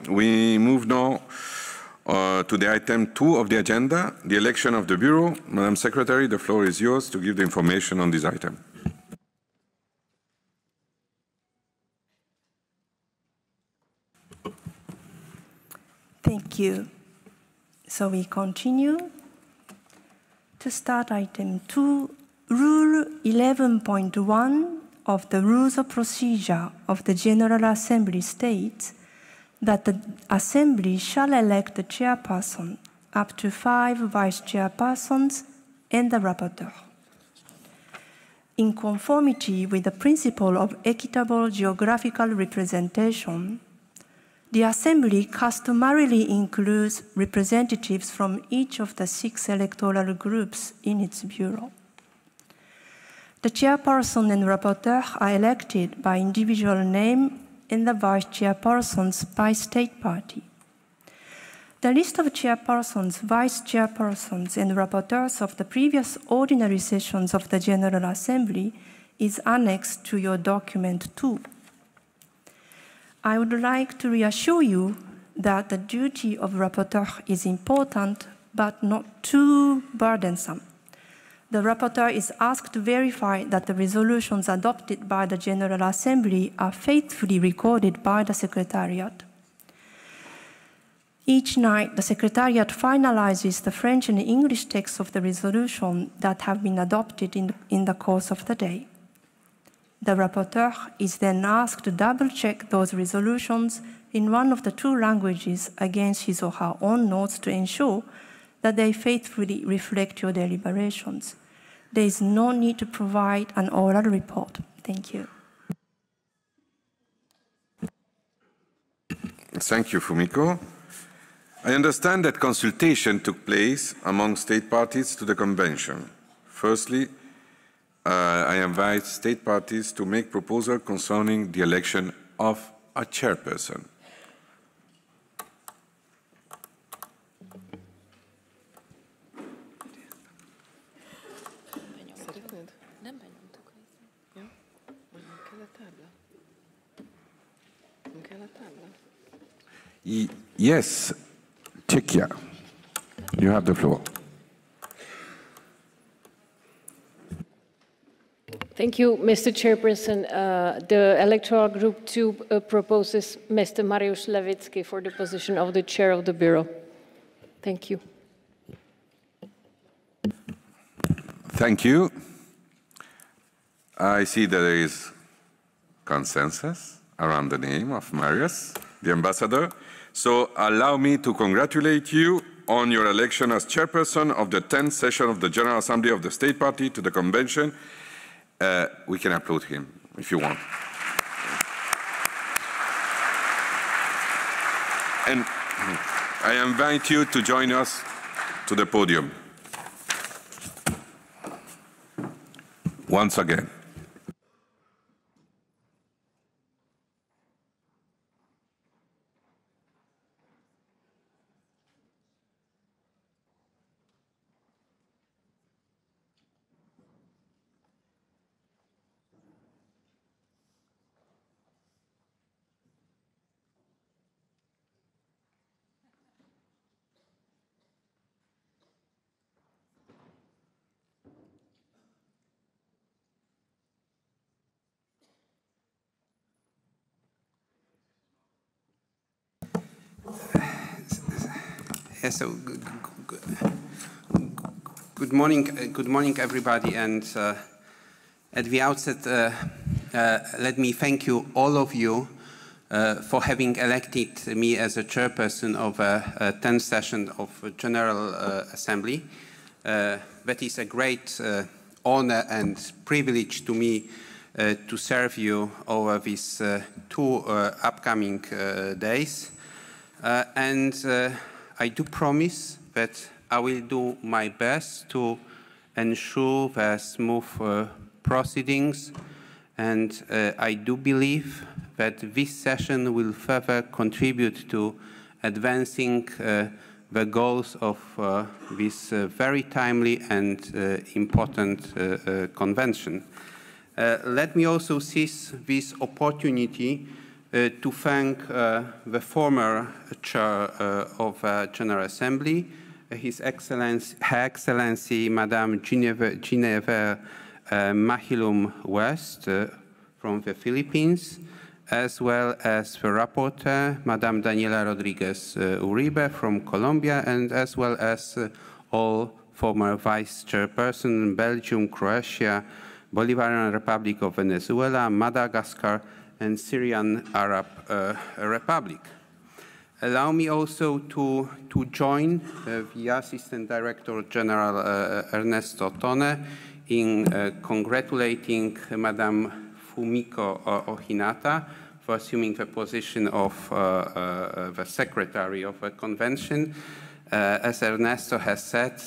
We move now to the item 2 of the agenda, the election of the Bureau. Madam Secretary, the floor is yours to give the information on this item. Thank you. So we continue. To start item 2, Rule 11.1 of the Rules of Procedure of the General Assembly states that the Assembly shall elect a chairperson, up to 5 vice chairpersons, and the rapporteur. In conformity with the principle of equitable geographical representation, the Assembly customarily includes representatives from each of the 6 electoral groups in its bureau. The chairperson and rapporteur are elected by individual name and the vice chairpersons by state party. The list of chairpersons, vice chairpersons, and rapporteurs of the previous ordinary sessions of the General Assembly is annexed to your document 2. I would like to reassure you that the duty of rapporteur is important, but not too burdensome. The rapporteur is asked to verify that the resolutions adopted by the General Assembly are faithfully recorded by the Secretariat. Each night, the Secretariat finalizes the French and English texts of the resolution that have been adopted in the course of the day. The rapporteur is then asked to double-check those resolutions in one of the 2 languages against his or her own notes to ensure that they faithfully reflect your deliberations. There is no need to provide an oral report. Thank you. Thank you, Fumiko. I understand that consultation took place among state parties to the convention. Firstly, I invite state parties to make proposals concerning the election of a chairperson. Yes, Czechia, you have the floor. Thank you, Mr. Chairperson. The Electoral Group 2 proposes Mr. Mariusz Lewicki for the position of the Chair of the Bureau. Thank you. Thank you. I see that there is consensus around the name of Mariusz, the ambassador. So allow me to congratulate you on your election as chairperson of the 10th session of the General Assembly of the State Party to the Convention. We can applaud him if you want. And I invite you to join us to the podium. Once again. Yes, so good morning, everybody. And at the outset, let me thank you, all of you, for having elected me as a chairperson of a 10th session of General Assembly. That is a great honor and privilege to me to serve you over these 2 upcoming days. I do promise that I will do my best to ensure the smooth proceedings, and I do believe that this session will further contribute to advancing the goals of this very timely and important convention. Let me also seize this opportunity to thank the former chair of General Assembly, Her Excellency Madame Genevieve Mahilum West from the Philippines, as well as the rapporteur, Madame Daniela Rodriguez Uribe from Colombia, and as well as all former vice chairperson, Belgium, Croatia, Bolivarian Republic of Venezuela, Madagascar, and Syrian Arab Republic. Allow me also to join the Assistant Director General Ernesto Tone in congratulating Madame Fumiko Ohinata for assuming the position of the Secretary of the Convention. As Ernesto has said,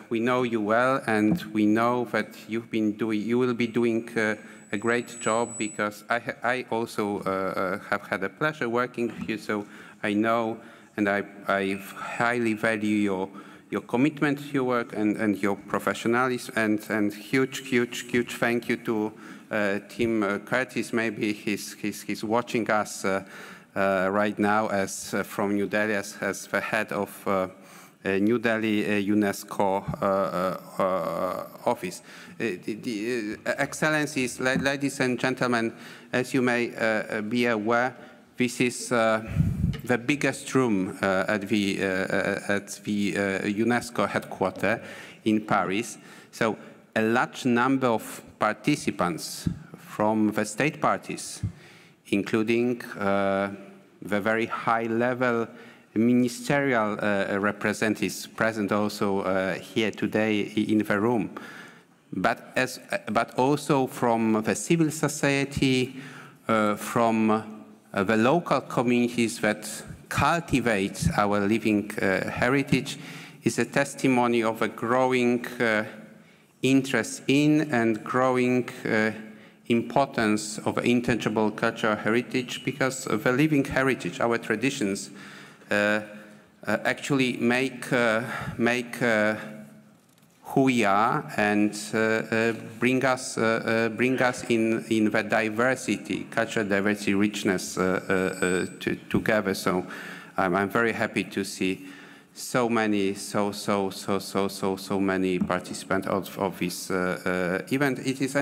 we know you well, and we know that you will be doing a great job, because I also have had a pleasure working with you, so I know and I highly value your commitment to your work and your professionalism, and huge thank you to Tim Curtis. Maybe he's watching us right now as from New Delhi as the head of New Delhi UNESCO office. The Excellencies, ladies and gentlemen, as you may be aware, this is the biggest room at the UNESCO headquarters in Paris. So a large number of participants from the state parties, including the very high-level ministerial representatives present also here today in the room, but also from the civil society, from the local communities that cultivate our living heritage, is a testimony of a growing interest in and growing importance of intangible cultural heritage, because the living heritage, our traditions, actually make who we are and bring us in the diversity, cultural diversity, richness together. So I'm very happy to see so many participants of this event. It is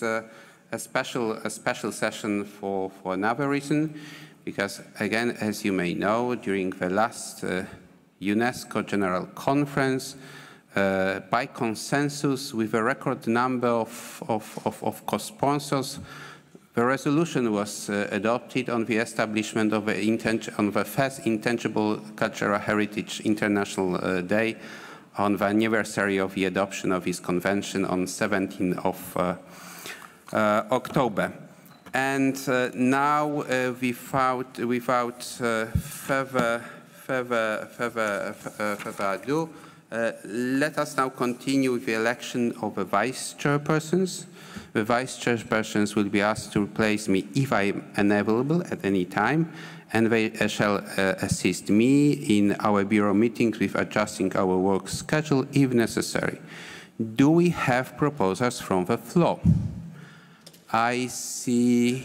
a special session for another reason, because again, as you may know, during the last UNESCO General Conference, by consensus, with a record number of co-sponsors, the resolution was adopted on the establishment of the first Intangible Cultural Heritage International Day, on the anniversary of the adoption of this convention on 17th of October. And now, without further ado, let us now continue with the election of the vice chairpersons. The vice chairpersons will be asked to replace me if I am unavailable at any time, and they shall assist me in our bureau meetings with adjusting our work schedule if necessary. Do we have proposals from the floor? I see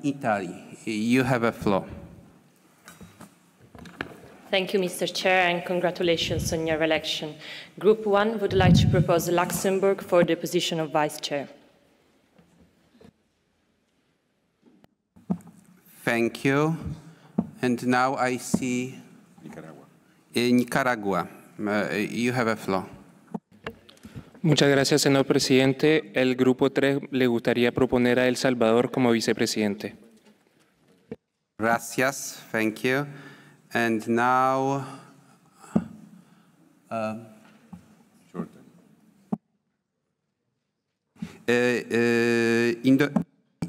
Italy. You have a floor. Thank you, Mr. Chair, and congratulations on your election. Group 1 would like to propose Luxembourg for the position of Vice Chair. Thank you. And now I see Nicaragua. You have a floor. Muchas gracias, señor presidente. El Grupo 3 le gustaría proponer a El Salvador como vicepresidente. Gracias. Thank you. And now,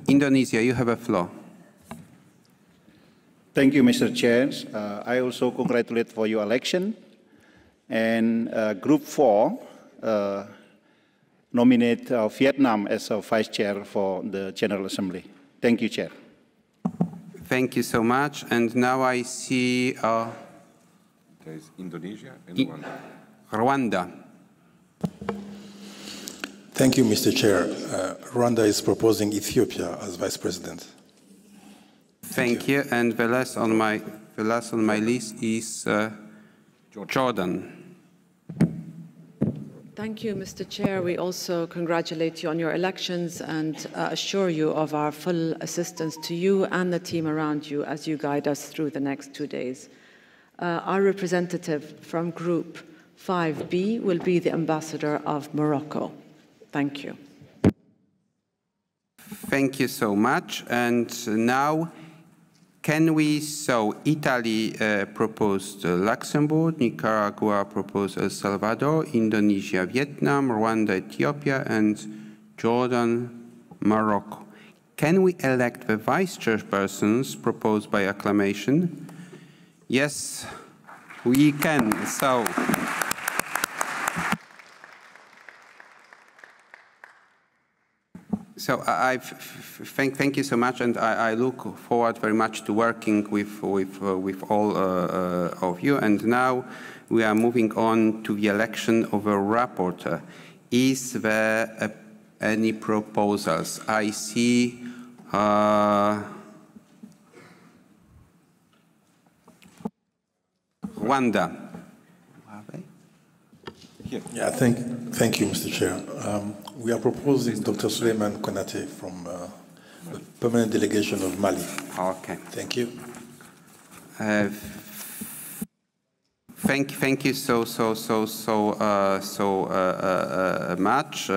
Indonesia, you have a floor. Thank you, Mr. Chair. I also congratulate for your election. And Group 4 nominate Vietnam as a vice chair for the General Assembly. Thank you, Chair. Thank you so much. And now I see... There is Indonesia and Rwanda. Rwanda. Thank you, Mr. Chair. Rwanda is proposing Ethiopia as Vice President. Thank you. And the last on my list is Jordan. Thank you, Mr. Chair. We also congratulate you on your elections and assure you of our full assistance to you and the team around you as you guide us through the next 2 days. Our representative from Group 5B will be the ambassador of Morocco. Thank you. Thank you so much. And now, Italy proposed Luxembourg, Nicaragua proposed El Salvador, Indonesia, Vietnam, Rwanda, Ethiopia, and Jordan, Morocco. Can we elect the vice chairpersons proposed by acclamation? Yes, we can. So thank you so much, and I look forward very much to working with all of you. And now we are moving on to the election of a rapporteur. Is there any proposals? I see. Rwanda. Yeah, thank you, Mr. Chair. We are proposing Dr. Suleiman Konate from the permanent delegation of Mali. Okay. Thank you. Thank you so much.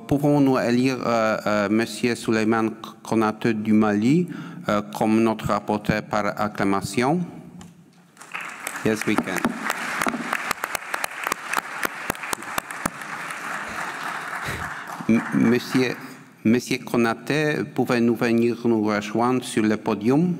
Pouvons-nous élire Monsieur Suleiman Konate du Mali comme notre rapporteur par acclamation? Yes, we can. Monsieur Konate, pouvez-vous venir nous rejoindre sur le podium?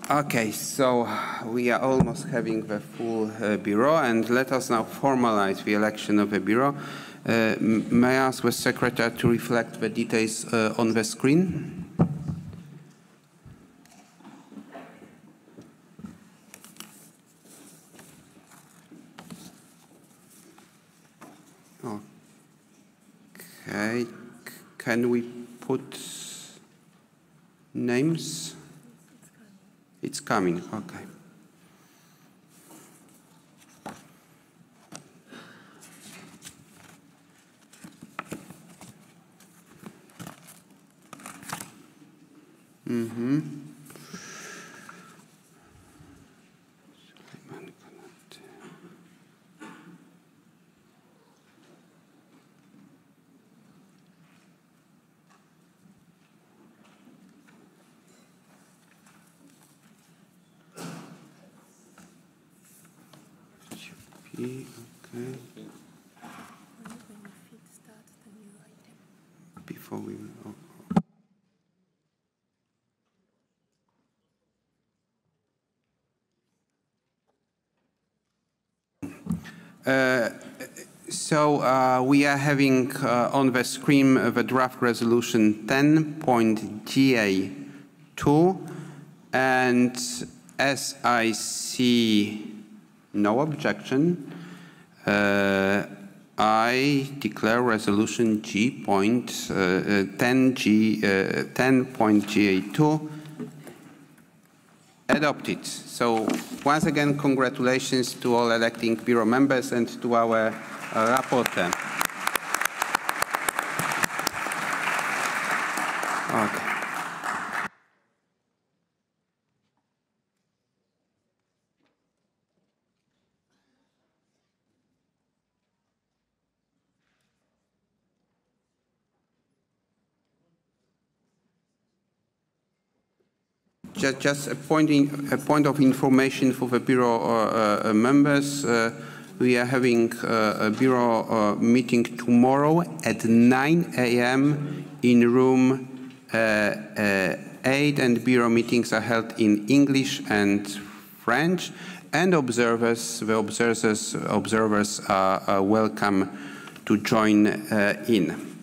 Okay, so we are almost having the full bureau, and let us now formalize the election of the bureau. May I ask the secretary to reflect the details on the screen? Okay, can we put names? It's coming, okay. Okay. Before we... we are having on the screen the draft resolution 10.GA2, and as I see no objection, I declare resolution 10.GA2 adopted. So once again, congratulations to all electing bureau members and to our rapporteur. Okay. Just a point of information for the Bureau members. We are having a Bureau meeting tomorrow at 9 a.m. in room 8, and Bureau meetings are held in English and French. And the observers are welcome to join in.